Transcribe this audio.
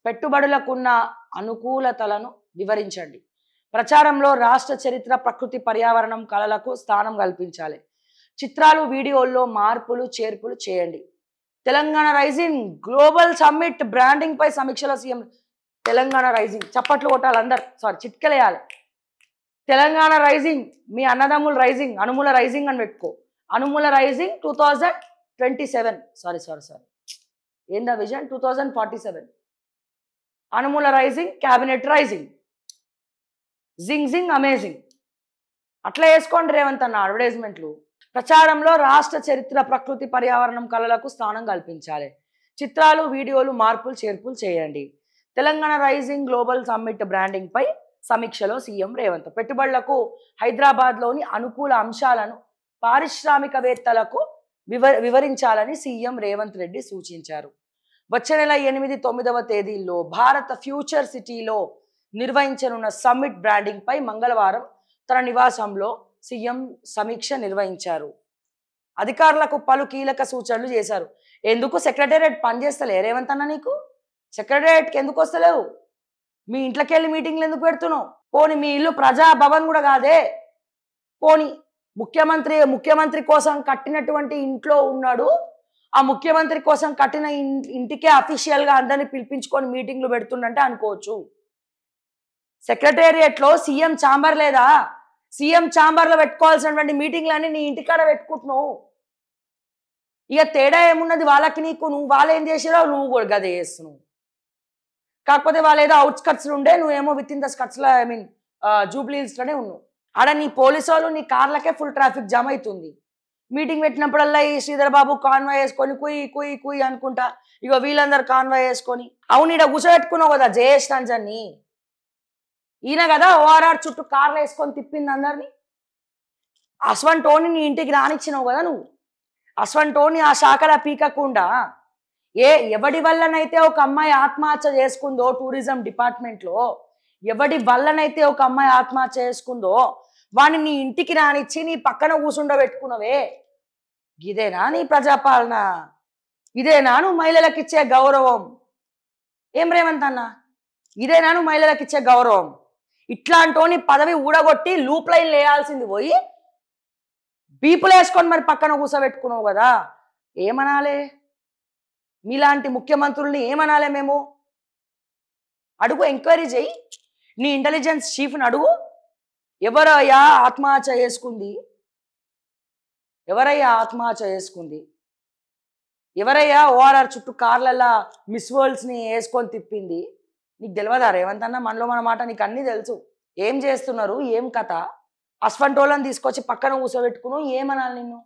పెట్టుబడులకున్న అనుకూలతలను వివరించండి. ప్రచారంలో రాష్ట్ర చరిత్ర, ప్రకృతి, పర్యావరణం, కళలకు స్థానం కల్పించాలి. చిత్రాలు, వీడియోల్లో మార్పులు, చేర్పులు చేయండి. Telangana rising global summit branding పై సమీక్షలో సీఎం. తెలంగాణ రైజింగ్ చప్పట్లు కొట్టాలి అందరు, సారీ చిట్కలేయాలి. తెలంగాణ రైజింగ్, మీ అన్నదమ్ముల రైజింగ్, అనుముల రైజింగ్ అని పెట్టుకో. అనుముల రైజింగ్ 2027, సారీ ఏందా vision 2047. Anumula rising, cabinet rising, jing jing amazing. అట్లా వేసుకోండి రేవంత్ అన్న అడ్వర్టైజ్మెంట్లు. ప్రచారంలో రాష్ట్ర చరిత్ర, ప్రకృతి, పర్యావరణం, కళలకు స్థానం కల్పించాలి. చిత్రాలు, వీడియోలు మార్పులు, చేర్పులు చేయండి. Telangana rising global summit branding పై సమీక్షలో సీఎం రేవంత్. పెట్టుబడులకు హైదరాబాద్లోని అనుకూల అంశాలను పారిశ్రామికవేత్తలకు వివరించాలని సీఎం రేవంత్ రెడ్డి సూచించారు. వచ్చే నెల 8, 9వ తేదీల్లో భారత ఫ్యూచర్ సిటీలో నిర్వహించనున్న సమ్మిట్ బ్రాండింగ్ పై మంగళవారం తన నివాసంలో సీఎం సమీక్ష నిర్వహించారు. అధికారులకు పలు కీలక సూచనలు చేశారు. ఎందుకు సెక్రటేరియట్ పనిచేస్తలే రేవంత్ అన్న? నీకు సెక్రటేరియట్కి ఎందుకు వస్తలేవు? మీ ఇంట్లోకి వెళ్ళి మీటింగ్లు ఎందుకు పెడుతున్నావు? పోనీ మీ ఇల్లు ప్రజాభవన్ కూడా కాదే. పోనీ ముఖ్యమంత్రి కోసం కట్టినటువంటి ఇంట్లో ఉన్నాడు. ఆ ముఖ్యమంత్రి కోసం కట్టిన ఇంటికే అఫీషియల్గా అందరినీ పిలిపించుకొని మీటింగ్లు పెడుతుండంటే అనుకోవచ్చు. సెక్రటేరియట్లో సీఎం ఛాంబర్ లేదా? సీఎం ఛాంబర్లో పెట్టుకోవాల్సినటువంటి మీటింగ్లన్నీ నీ ఇంటికాడ పెట్టుకుంటున్నావు. ఇక తేడా ఏమున్నది వాళ్ళకి నీకు? వాళ్ళు ఏం చేసిరో నువ్వు కూడా గదే చేస్తున్నావు. కాకపోతే వాళ్ళు ఏదో అవుట్స్కట్స్లో ఉండే, నువ్వేమో విత్ ఇన్ ద స్కట్స్లో జూబ్లీ హిల్స్లోనే ఉన్నావు. ఆడ నీ పోలీసు వాళ్ళు నీ కార్లకే ఫుల్ ట్రాఫిక్ జామ్ అవుతుంది. మీటింగ్ పెట్టినప్పుడల్లా ఈ శ్రీధర్ బాబు కాన్వాయ్ వేసుకొని కుయ్ అనుకుంటా ఇగో వీళ్ళందరూ కాన్వాయ్ వేసుకొని. అవును, ఈడ కూర్చోబెట్టుకున్నావు కదా జయేష్ రంజన్ని. ఈయన కదా ఓఆర్ఆర్ చుట్టూ కార్లు వేసుకొని తిప్పింది అందరినీ. అస్వంటోని నీ ఇంటికి రానిచ్చినావు కదా నువ్వు. అస్వంటోని ఆ శాఖల పీకకుండా ఎవడి వల్లనైతే ఒక అమ్మాయి ఆత్మహత్య చేసుకుందో టూరిజం డిపార్ట్మెంట్లో, ఎవడి వల్లనైతే ఒక అమ్మాయి ఆత్మహత్య చేసుకుందో వాడిని నీ ఇంటికి రానిచ్చి నీ పక్కన కూర్చుండబెట్టుకున్నవే. ఇదేనా నీ ప్రజాపాలన? ఇదేనా నువ్వు మహిళలకు ఇచ్చే గౌరవం? ఏం రేవంత్ అన్న, ఇదేనా నువ్వు మహిళలకు ఇచ్చే గౌరవం? ఇట్లాంటోని పదవి ఊడగొట్టి లూప్ లైన్ వేయాల్సింది పోయి బీపులు వేసుకొని మరి పక్కన కూర్చోబెట్టుకున్నావు కదా. ఏమనాలే మీలాంటి ముఖ్యమంత్రుల్ని? ఏమనాలే మేము? అడుగు, ఎంక్వైరీ చేయి. నీ ఇంటెలిజెన్స్ చీఫ్ని అడుగు. ఎవరయ్యా ఆత్మహత్య చేసుకుంది? ఎవరయ్యా ఆత్మహత్య చేసుకుంది? ఎవరయ్యా ఓఆర్ఆర్ చుట్టూ కార్లల్లా మిస్ వరల్డ్స్ని వేసుకొని తిప్పింది? నీకు తెలియదా రేవంత్ అన్న? మనలో మన మాట నీకు అన్నీ తెలుసు. ఏం చేస్తున్నారు, ఏం కథ? అస్వంటోళ్ళని తీసుకొచ్చి పక్కన కూర్చోబెట్టుకున్నావు. ఏమనాలి నిన్ను?